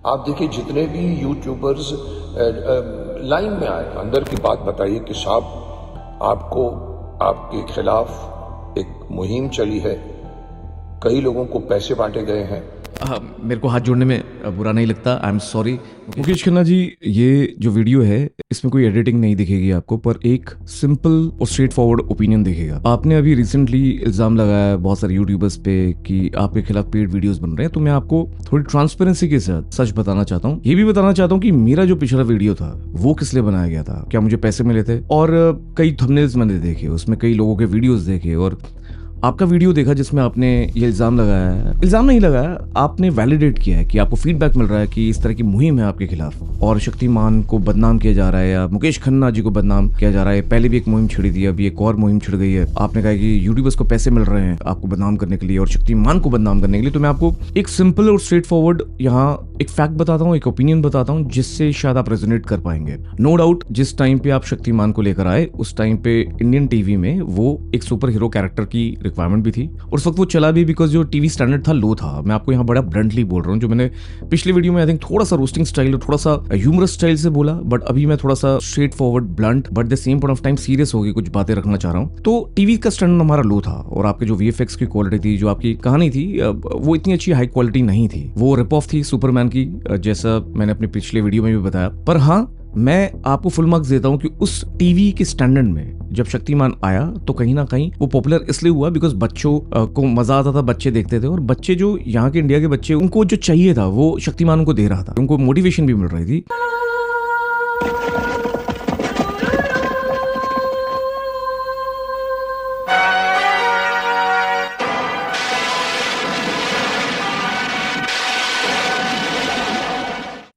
आप देखिए जितने भी यूट्यूबर्स लाइन में आए, अंदर की बात बताइए कि साहब आपको आपके खिलाफ एक मुहिम चली है, कई लोगों को पैसे बांटे गए हैं। मेरे को हाथ जोड़ने में बुरा नहीं लगता, I am sorry. Mukesh Khanna ji, ये जो वीडियो है इसमें कोई एडिटिंग नहीं दिखेगी आपको, पर एक सिंपल और स्ट्रेट फॉरवर्ड ओपिनियन दिखेगा। आपने अभी रिसेंटली इल्जाम लगाया बहुत सारे यूट्यूबर्स पे कि आपके खिलाफ पेड वीडियोस बन रहे हैं, तो मैं आपको थोड़ी ट्रांसपेरेंसी के साथ सच बताना चाहता हूँ। ये भी बताना चाहता हूँ कि मेरा जो पिछला वीडियो था वो किस लिए बनाया गया था, क्या मुझे पैसे मिले थे, और कई थंबनेल्स मैंने देखे, उसमें कई लोगों के वीडियोस देखे और आपका वीडियो देखा जिसमें आपने ये इल्जाम लगाया है। इल्जाम नहीं लगाया, आपने वैलिडेट किया है कि आपको फीडबैक मिल रहा है कि इस तरह की मुहिम है आपके खिलाफ और शक्तिमान को बदनाम किया जा रहा है या मुकेश खन्ना जी को बदनाम किया जा रहा है। पहले भी एक मुहिम छिड़ी थी, अभी एक और मुहिम छिड़ गई है। आपने कहा कि यूट्यूबर्स को पैसे मिल रहे हैं आपको बदनाम करने के लिए और शक्तिमान को बदनाम करने के लिए। तो मैं आपको एक सिंपल और स्ट्रेट फॉरवर्ड यहाँ एक फैक्ट बताता हूँ, एक ओपिनियन बताता हूँ, जिससे शायद आप रेजोनेट कर पाएंगे। नो डाउट जिस टाइम पे आप शक्तिमान को लेकर आए उस टाइम पे इंडियन टीवी में वो एक सुपर हीरो कैरेक्टर की रिक्वायरमेंट भी थी और उस वक्त वो चला भी, बिकॉज जो टीवी स्टैंडर्ड था लो था। मैं आपको यहाँ बड़ा ब्लंटली बोल रहा हूँ, जो मैंने पिछले वीडियो में आई थिंक थोड़ा सा रोस्टिंग स्टाइल और थोड़ा सा ह्यूमरस स्टाइल से बोला, बट अभी मैं थोड़ा सा straight forward blunt but the same point of time serious होगी कुछ बातें रखना चाह रहा हूँ। तो टीवी का स्टैंडर्ड हमारा लो था और आपके जो वीएफएक्स की क्वालिटी थी, जो आपकी कहानी थी, वो इतनी अच्छी हाई क्वालिटी नहीं थी। वो रिप ऑफ थी सुपरमैन की, जैसा मैंने अपने पिछले वीडियो में भी बताया। पर हाँ, मैं आपको फुल मार्क्स देता हूं कि उस टीवी के स्टैंडर्ड में जब शक्तिमान आया तो कहीं ना कहीं वो पॉपुलर इसलिए हुआ बिकॉज बच्चों को मजा आता था, बच्चे देखते थे और बच्चे जो यहाँ के इंडिया के बच्चे, उनको जो चाहिए था वो शक्तिमान उनको दे रहा था, उनको मोटिवेशन भी मिल रही थी।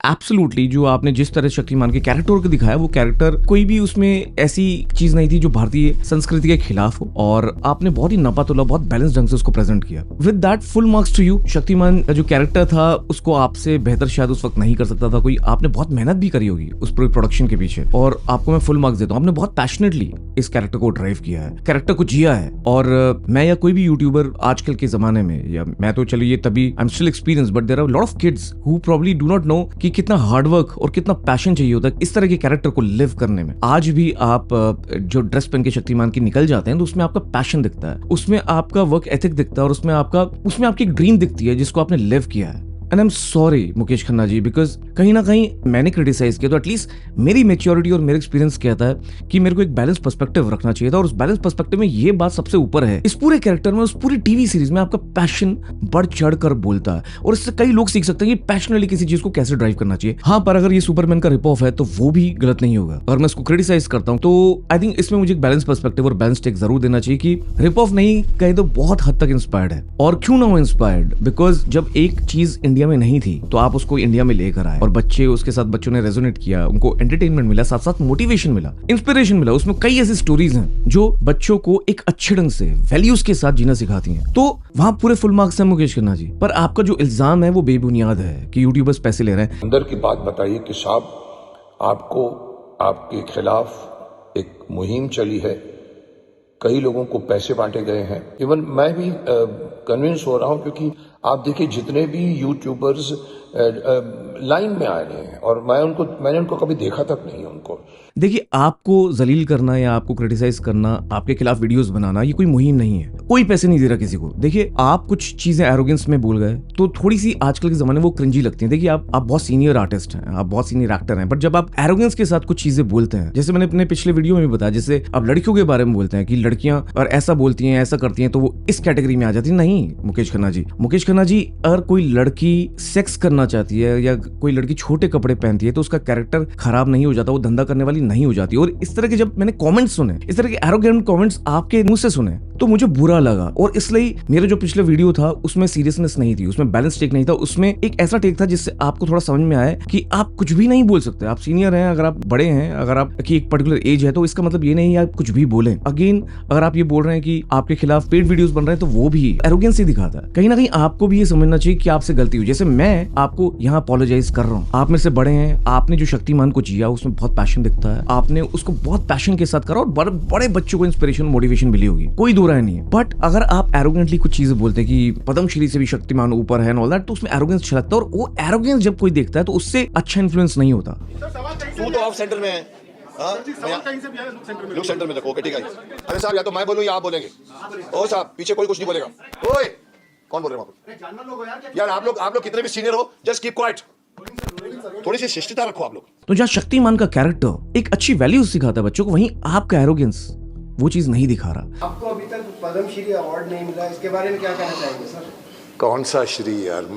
एब्सोल्युटली, जो आपने जिस तरह शक्तिमान के कैरेक्टर को दिखाया, वो कैरेक्टर कोई भी उसमें ऐसी चीज नहीं थी जो भारतीय संस्कृति के खिलाफ हो और आपने बहुत ही नापातोला, बहुत बैलेंस ढंग से उसको प्रेजेंट किया। With that full marks to you. Shaktimaan का जो कैरेक्टर था उसको आपसे बेहतर शायद उस वक्त नहीं कर सकता था कोई। आपने बहुत मेहनत भी करी होगी उस पूरे प्रोडक्शन के पीछे और आपको मैं फुल मार्क्स देता हूँ। आपने बहुत पैशनेटली इस कैरेक्टर को ड्राइव किया है, कैरेक्टर को जिया है। और मैं या कोई भी यूट्यूबर आजकल के जमाने में, या मैं तो चलिए तभी I am still experience, but there are lot of kids who probably do not know कि कितना हार्डवर्क और कितना पैशन चाहिए होता है इस तरह के कैरेक्टर को लिव करने में। आज भी आप जो ड्रेस पहन के शक्तिमान की निकल जाते हैं तो उसमें आपका पैशन दिखता है, उसमें आपका वर्क एथिक दिखता है और उसमें आपकी एक ड्रीम दिखती है जिसको आपने लिव किया है। And I am sorry Mukesh Khanna ji, because कहीं ना कहीं मैंने क्रिटिसाइज किया तो एटलीस्ट मेरी मेच्योरिटी और मेरा एक्सपीरियंस कहता है कि मेरे को एक बैलेंस पर्सपेक्टिव रखना चाहिए था और उस बैलेंस पर्सपेक्टिव में ये बात सबसे ऊपर है। इस पूरे कैरेक्टर में, उस पूरी टीवी सीरीज में आपका पैशन बढ़ चढ़ कर बोलता है और इससे कई लोग सीख सकते हैं कि पैशनेटली किसी चीज को कैसे ड्राइव करना चाहिए। हाँ, पर अगर ये सुपरमैन का रिप ऑफ है तो वो भी गलत नहीं होगा। अगर मैं इसको क्रिटिसाइज करता हूँ तो आई थिंक इसमें मुझे एक बैलेंस पर्सपेक्टिव और बैलेंस टेक जरूर देना चाहिए कि रिप ऑफ नहीं कहे तो बहुत हद तक इंस्पायर्ड है। और क्यों ना हो इंस्पायर्ड, बिकॉज जब एक चीज इंडिया में नहीं थी तो आप उसको इंडिया में लेकर आए और बच्चे उसके साथ, बच्चों ने रेजोनेट किया, उनको एंटरटेनमेंट मिला, साथ साथ मोटिवेशन मिला, इंस्पिरेशन मिला। उसमें कई ऐसी स्टोरीज हैं जो बच्चों को एक अच्छे ढंग से वैल्यूज के साथ जीना सिखाती हैं। तो वहां पूरे फुल मार्क्स हैं मुकेश खन्ना जी। पर आपका जो इल्जाम है वो बेबुनियाद है कि यूट्यूबर्स पैसे ले रहे हैं। अंदर की बात बताइए कि साहब आपको आपके खिलाफ एक मुहिम चली है, कई लोगों को पैसे बांटे गए हैं। इवन मैं भी कन्विंस हो रहा हूं क्योंकि आप देखिए जितने भी यूट्यूबर्स लाइन में आ रहे हैं और मैंने उनको कभी देखा तक नहीं उनको। देखिए, आपको जलील करना या आपको क्रिटिसाइज करना, आपके खिलाफ वीडियोस बनाना, ये कोई मुहिम नहीं है। कोई पैसे नहीं दे रहा किसी को। देखिए, आप कुछ चीजें एरोगेंस में बोल गए तो थोड़ी सी आजकल के जमाने वो क्रिंजी लगती हैं। देखिए, आप बहुत सीनियर आर्टिस्ट हैं, आप बहुत सीनियर एक्टर हैं, बट जब आप एरोगेंस के साथ कुछ चीजें बोलते हैं, जैसे मैंने अपने पिछले वीडियो में भी बताया, जैसे आप लड़कियों के बारे में बोलते हैं कि लड़कियां और ऐसा बोलती हैं, ऐसा करती हैं, तो वो इस कैटेगरी में आ जाती है। नहीं मुकेश खन्ना जी, अगर कोई लड़की सेक्स करना चाहती है या कोई लड़की छोटे कपड़े पहनती है तो उसका कैरेक्टर खराब नहीं हो जाता, वो धंधा करने वाली नहीं हो जाती। और इस तरह के जब मैंने कमेंट्स सुने, इस तरह के एरोगेंट कमेंट्स आपके मुंह से सुने, तो मुझे बुरा लगा। और इसलिए मेरा जो पिछला वीडियो था उसमें सीरियसनेस नहीं थी, उसमें बैलेंस टेक नहीं था, उसमें एक ऐसा टेक था जिससे आपको थोड़ा समझ में आया कि आप कुछ भी नहीं बोल सकते। आप सीनियर हैं, अगर आप बड़े हैं, अगर आप की एक पर्टिकुलर एज है, तो इसका मतलब ये नहीं आप कुछ भी बोलें। अगेन, अगर आप ये बोल रहे हैं कि आपके खिलाफ पेड वीडियोस बन रहे हैं तो वो भी एरोगेंस ही दिखाता है। कहीं ना कहीं आपको भी ये समझना चाहिए कि आपसे गलती हुई। जैसे मैं आपको यहाँ अपोलोजाइज कर रहा हूँ, आप मेरे से बड़े हैं, आपने जो शक्तिमान को जिया उसमें बहुत पैशन दिखता है, आपने उसको बहुत पैशन के साथ करा और बड़े बच्चों को इंस्पिरेशन, मोटिवेशन मिली होगी, कोई दो बुराई नहीं है, बट अगर आप एरोगेंटली कुछ चीजें बोलते हैं कि पद्मश्री से भी शक्तिमान ऊपर है ऑल दैट, तो उसमें एरोगेंस छलकता है, और वो एरोगेंस जब कोई देखता है तो उससे अच्छा इन्फ्लुएंस नहीं होता। तू तो ऑफ सेंटर में है। लुक सेंटर में देखो, ओके ठीक है। अरे साहब या तो मैं बोलूं या आप बोलेंगे। ओ साहब पीछे कोई कुछ नहीं बोलेगा। ओए कौन बोल रहे हैं यार? आप लोग कितने भी सीनियर हो, जस्ट कीप क्वाइट। थोड़ी सी शिष्टता रखो आप लोग। तो जहाँ शक्तिमान का कैरेक्टर एक अच्छी वैल्यूज सिखाता है बच्चों को, वहीं आपका एरोगेंस वो चीज नहीं दिखा रहा। आपको अभी तक पद्मश्री अवार्ड नहीं मिला, इसके बारे में क्या कहना चाहेंगे सर? कौन सा श्री यार?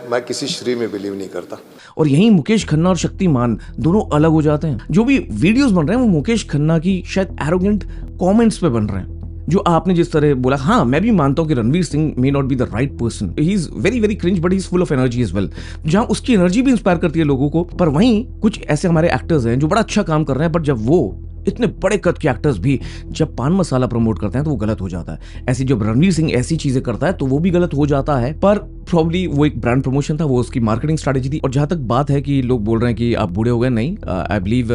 मैं किसी श्री में बिलीव नहीं करता। और यहीं मुकेश खन्ना और शक्तिमान दोनों अलग हो जाते हैं। जो भी वीडियोस बन रहे हैं वो मुकेश खन्ना की शायद एरोगेंट कमेंट्स पे बन रहे हैं, जो आपने जिस तरह बोला। हाँ, मैं भी मानता हूं कि Ranveer Singh may not be the right person, he is very very cringe but he is full of energy as well. जहां उसकी एनर्जी भी इंस्पायर करती है लोगों को, पर वहीं कुछ ऐसे हमारे एक्टर्स हैं जो बड़ा अच्छा काम कर रहे हैं, बट जब वो इतने बड़े कद के एक्टर्स भी जब पान मसाला प्रमोट करते हैं तो वो गलत हो जाता है। ऐसी जब रणवीर सिंह ऐसी चीजें करता है तो वो भी गलत हो जाता है, पर प्रॉब्ली वो एक ब्रांड प्रमोशन था, वो उसकी मार्केटिंग स्ट्रैटेजी थी। और जहां तक बात है कि लोग बोल रहे हैं कि आप बूढ़े हो गए, नहीं, आई बिलीव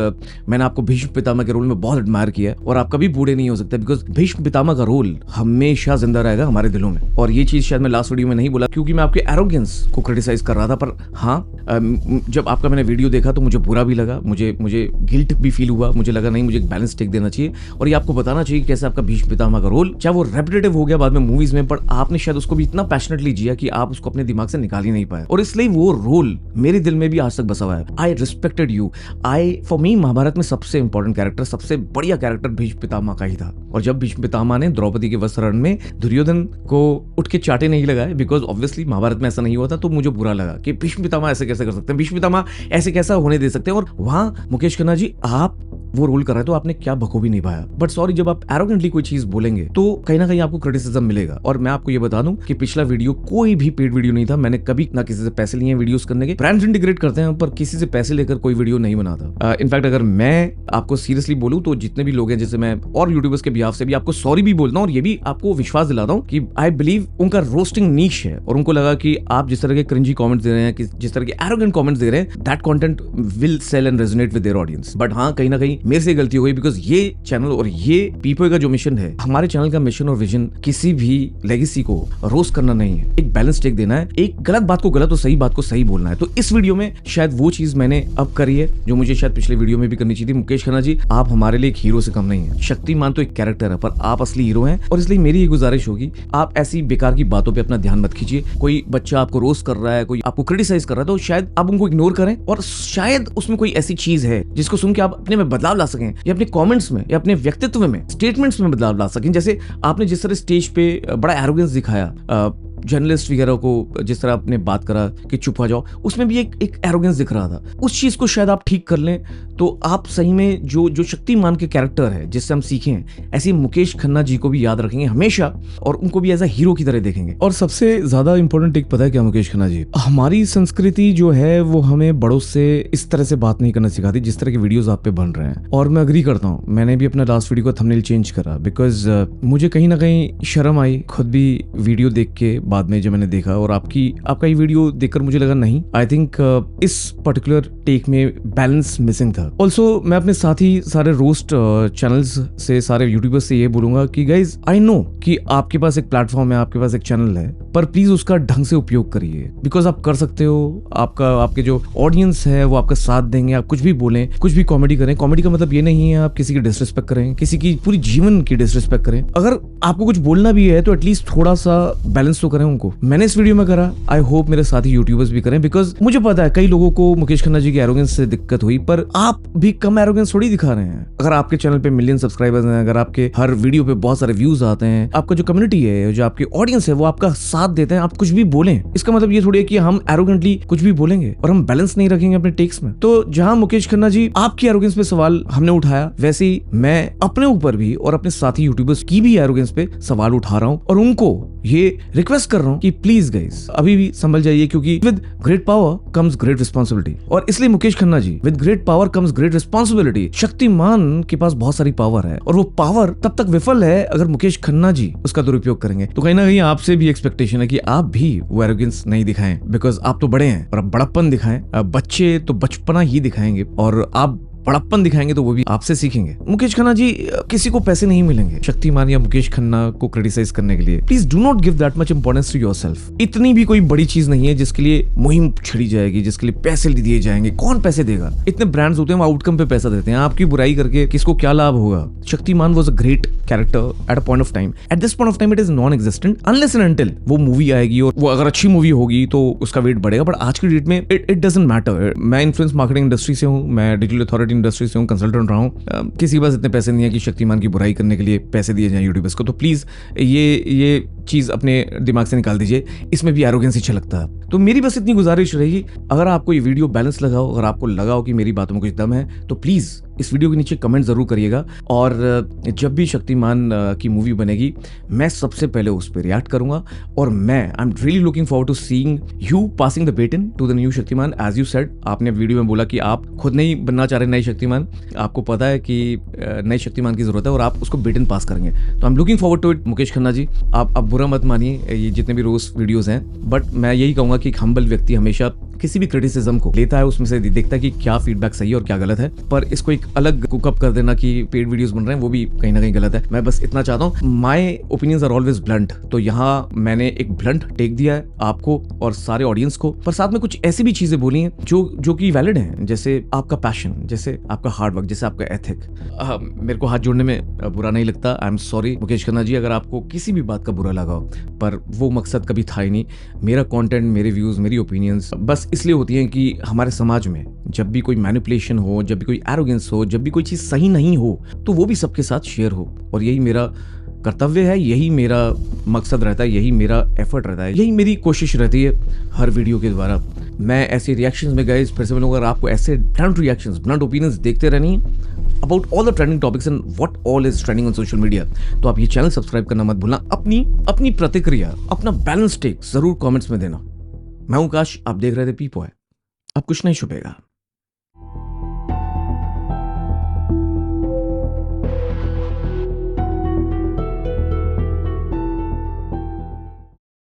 मैंने आपको भीष्म पितामह के रोल में बहुत एडमायर किया है, और आप कभी बूढ़े नहीं हो सकते, बिकॉज भीष्म पितामह का रोल हमेशा जिंदा रहेगा हमारे दिलों में। और ये चीज शायद मैं लास्ट वीडियो में नहीं बोला क्योंकि मैं आपके एरोगेंस को क्रिटिसाइज कर रहा था, पर हाँ, जब आपका मैंने वीडियो देखा तो मुझे बुरा भी लगा, मुझे गिल्ट भी फील हुआ, मुझे लगा नहीं, मुझे एक बैलेंस टेक देना चाहिए और ये आपको बताना चाहिए कैसे आपका भीष्म पितामह का रोल, चाहे वो रेपिटेटिव हो गया बाद में मूवीज में, पर आपने शायद उसको भी इतना पैशनेटली जिया कि आप उसको अपने दिमाग से निकाल ही नहीं पाए, और इसलिए वो रोल मेरे दिल में भी आज तक बसा हुआ है। I respected you. For me Mahabharata में सबसे इंपॉर्टेंट कैरेक्टर, सबसे बढ़िया कैरेक्टर भीष्म पितामह का ही था। और जब भीष्म पितामह ने द्रौपदी के वस्त्रहरण में दुर्योधन को उठ के चाटे नहीं लगाए, बिकॉज ऑब्वियसली महाभारत में ऐसा नहीं हुआ था, तो मुझे बुरा लगा कि भीष्म पितामह ऐसे कैसे कर सकते हैं, भीष्म पितामह ऐसे कैसा होने दे सकते हैं। और वहां मुकेश खन्ना जी आप वो रोल कर रहे हैं तो आपने क्या बखूबी निभाया। बट सॉरी, जब आप एरोगेंटली कोई चीज बोलेंगे तो कहीं ना कहीं आपको क्रिटिसिज्म मिलेगा। और मैं आपको ये बता दूं कि पिछला वीडियो कोई भी पेड वीडियो नहीं था, मैंने कभी ना किसी से पैसे लिए वीडियोस करने के। ब्रांड्स इंटीग्रेट करते हैं पर किसी से पैसे लेकर कोई वीडियो नहीं बनाता। इनफैक्ट अगर मैं आपको सीरियसली बोलूं तो जितने भी लोग हैं, जैसे मैं और यूट्यूबर्स के बिहाफ से भी आपको सॉरी भी बोलता हूं, और ये भी आपको विश्वास दिलाता हूं कि आई बिलीव उनका रोस्टिंग नीश है, और उनको लगा कि आप जिस तरह के क्रिंजी कमेंट्स दे रहे हैं, कि जिस तरह के एरोगेंट कमेंट्स दे रहे हैं, that content will sell and resonate with their audience. But हाँ, कहीं ना कहीं मेरे से गलती हो गई, बिकॉज ये चैनल और ये पीपल का जो मिशन है, हमारे चैनल का मिशन और विजन किसी भी लेगेसी को रोस्ट करना नहीं है, एक बैलेंस टेक देना है, एक गलत बात को गलत और सही बात को सही बोलना है। तो इस वीडियो में शायद वो चीज मैंने अब करी है जो मुझे शायद पिछले वीडियो में भी करनी चाहिए थी। मुकेश खन्ना जी, आप हमारे लिए एक हीरो से कम नहीं है। शक्तिमान तो एक कैरेक्टर है, पर आप असली हीरो हैं, और इसलिए मेरी ये गुजारिश होगी, आप ऐसी बेकार की बातों पे अपना ध्यान मत खींचिए। कोई बच्चा आपको रोस्ट कर रहा है, कोई आपको क्रिटिसाइज कर रहा है, तो शायद आप उनको इग्नोर करें, और शायद उसमें कोई ऐसी चीज है जिसको सुन के आप अपने में बदलाव ला सकें, या अपने कमेंट्स में या अपने व्यक्तित्व में, स्टेटमेंट्स में बदलाव ला सकें। जैसे आपने जिस तरह स्टेज पे बड़ा एरोगेंस दिखाया, जर्नलिस्ट वगैरह को जिस तरह आपने बात करा कि चुप हो जाओ, उसमें भी एक एरोगेंस दिख रहा था। उस चीज को शायद आप ठीक कर लें तो आप सही में जो शक्तिमान के कैरेक्टर है जिससे हम सीखें, ऐसे मुकेश खन्ना जी को भी याद रखेंगे हमेशा, और उनको भी एज अ हीरो की तरह देखेंगे। और सबसे ज्यादा इंपॉर्टेंट एक पता है क्या मुकेश खन्ना जी, हमारी संस्कृति जो है वो हमें बड़ों से इस तरह से बात नहीं करना सिखाती जिस तरह के वीडियोस आप पे बन रहे हैं। और मैं अग्री करता हूँ, मैंने भी अपना लास्ट वीडियो का थंबनेल चेंज करा, बिकॉज मुझे कहीं ना कहीं शर्म आई खुद भी वीडियो देख के, बाद में जब मैंने देखा, और आपका ये वीडियो देखकर मुझे लगा नहीं, आई थिंक इस पर्टिकुलर टेक में बैलेंस मिसिंग था। ऑल्सो मैं अपने साथी सारे रोस्ट चैनल्स से, सारे यूट्यूबर्स से ये बोलूंगा कि गाइज, आई नो कि आपके पास एक प्लेटफॉर्म है, आपके पास एक चैनल है, पर प्लीज उसका ढंग से उपयोग करिए, बिकॉज आप कर सकते हो। आपके जो ऑडियंस है वो आपका साथ देंगे, आप कुछ भी बोलें, कुछ भी कॉमेडी करें। कॉमेडी का मतलब ये नहीं है आप किसी की डिसरिस्पेक्ट करें, किसी की पूरी जीवन की डिसरिस्पेक्ट करें। अगर आपको कुछ बोलना भी है तो एटलीस्ट थोड़ा सा बैलेंस तो करें उनको। मैंने इस वीडियो में करा, आई होप मेरे साथी यूट्यूबर्स भी करें, बिकॉज मुझे पता है कई लोगों को मुकेश खन्ना जी की एरोगेंस से दिक्कत हुई, पर आप भी कम एरोगेंस थोड़ी दिखा रहे हैं। अगर आपके चैनल पे मिलियन सब्सक्राइबर्स हैं, अगर आपके हर वीडियो पे बहुत सारे व्यूज आते हैं, आपका जो कम्युनिटी है, जो आपकी ऑडियंस है, वो आपका साथ देते हैं, आप कुछ भी बोलें, इसका मतलब ये थोड़ी है कि हम एरोगेंटली कुछ भी बोलेंगे और हम बैलेंस नहीं रखेंगे अपने टेक्स में। तो जहां मुकेश खन्ना जी आपकी एरोगेंस पे सवाल हमने उठाया, वैसे ही मैं अपने ऊपर भी और अपने साथी यूट्यूबर्स की भी एरोगेंस पे सवाल उठा रहा हूं, और उनको ये रिक्वेस्ट कर रहा हूं कि प्लीज गाइस अभी भी संभल जाइए, क्योंकि with great power comes great responsibility. और इसलिए Mukesh Khanna ji, with great power comes great responsibility. Shaktimaan के पास बहुत सारी पावर है, और वो पावर तब तक विफल है अगर मुकेश खन्ना जी उसका दुरुपयोग करेंगे। तो कहीं ना कहीं आपसे भी एक्सपेक्टेशन है कि आप भी वो एरोगेंस नहीं दिखाएं, बिकॉज आप तो बड़े हैं, और आप बड़प्पन दिखाएं। बच्चे तो बचपना ही दिखाएंगे, और आप बड़प्पन दिखाएंगे तो वो भी आपसे सीखेंगे। मुकेश खन्ना जी, किसी को पैसे नहीं मिलेंगे शक्तिमान या मुकेश खन्ना को क्रिटिसाइज करने के लिए। Please do not give that much importance to yourself. इतनी भी कोई बड़ी चीज नहीं है जिसके लिए मुहिम छिड़ी जाएगी, जिसके लिए पैसे दिए जाएंगे। कौन पैसे देगा? इतने ब्रांड्स होते हैं, वो आउटकम पे पैसा देते हैं। आपकी बुराई करके किसको क्या लाभ होगा? Shaktimaan was a great character at a point of time. At this point of time it is non existent unless and until वो मूवी आएगी, और वो अगर अच्छी मूवी होगी तो उसका वेट बढ़ेगा। बट आज की डेट में इट डजंट मैटर। मैं इन्फ्लुएंस मार्केटिंग इंडस्ट्री से हूँ, मैं डिजिटल अथॉरिटी इंडस्ट्री से हूँ, कंसल्टेंट रहा हूँ। किसी के पास इतने पैसे नहीं है कि शक्तिमान की बुराई करने के लिए पैसे दिए जाएं यूट्यूबर्स को। तो प्लीज ये चीज अपने दिमाग से निकाल दीजिए। इसमें भी एरोगेंस अच्छा लगता है। तो मेरी बस इतनी गुजारिश रहेगी, अगर आपको ये वीडियो बैलेंस लगा हो, अगर आपको लगा हो कि मेरी बातों में कुछ दम है, तो प्लीज इस वीडियो के नीचे कमेंट जरूर करिएगा। और जब भी शक्तिमान की मूवी बनेगी, मैं सबसे पहले उस पर रिएक्ट करूंगा। और मैं I am really looking forward to seeing you passing the baton to the new Shaktimaan. As you said, आपने वीडियो में बोला कि आप खुद नहीं बनना चाह रहे नए शक्तिमान, आपको पता है कि नए शक्तिमान की जरूरत है और आप उसको बेटन पास करेंगे। तो I am looking forward to it. Mukesh Khanna ji, आप बुरा मत मानिए ये जितने भी रोज वीडियोस हैं, बट मैं यही कहूंगा कि एक हम्बल व्यक्ति हमेशा किसी भी क्रिटिसिज्म को लेता है, उसमें से देखता है कि क्या फीडबैक सही है और क्या गलत है। पर इसको एक अलग कुकअप कर देना कि पेड वीडियोस बन रहे हैं, वो भी कहीं ना कहीं गलत है। मैं बस इतना चाहता हूँ, my opinions are always blunt. तो यहाँ मैंने एक ब्लंट टेक दिया है आपको और सारे ऑडियंस को, पर साथ में कुछ ऐसी भी चीजें बोली हैं जो कि वैलिड हैं, जैसे आपका पैशन, जैसे आपका हार्डवर्क, जैसे आपका एथिक। मेरे को हाथ जोड़ने में बुरा नहीं लगता। I am sorry Mukesh Khanna ji, अगर आपको किसी भी बात का बुरा लगा हो, पर वो मकसद कभी था ही नहीं। मेरा कंटेंट, मेरे व्यूज, मेरी ओपिनियंस बस इसलिए होती हैं कि हमारे समाज में जब भी कोई मैनिपुलेशन हो, जब भी कोई एरोगेंस हो, जब भी कोई चीज सही नहीं हो, तो वो भी सबके साथ शेयर हो। और यही मेरा कर्तव्य है, यही मेरा मकसद रहता है, यही मेरा एफर्ट रहता है, यही मेरी कोशिश रहती है हर वीडियो के द्वारा। मैं ऐसे रिएक्शंस में गाइस फिर से बोलूंगा, अगर आपको ऐसे ब्लंट रिएक्शंस, ब्लंट ओपिनियंस देखते रहनी about all the trending topics and what all is trending on social media, तो आप ये चैनल सब्सक्राइब करना मत भूलना। अपनी प्रतिक्रिया, अपना बैलेंस टेक जरूर कमेंट्स में देना। मैं हूं काश, आप देख रहे थे पी बॉय। अब कुछ नहीं छुपेगा।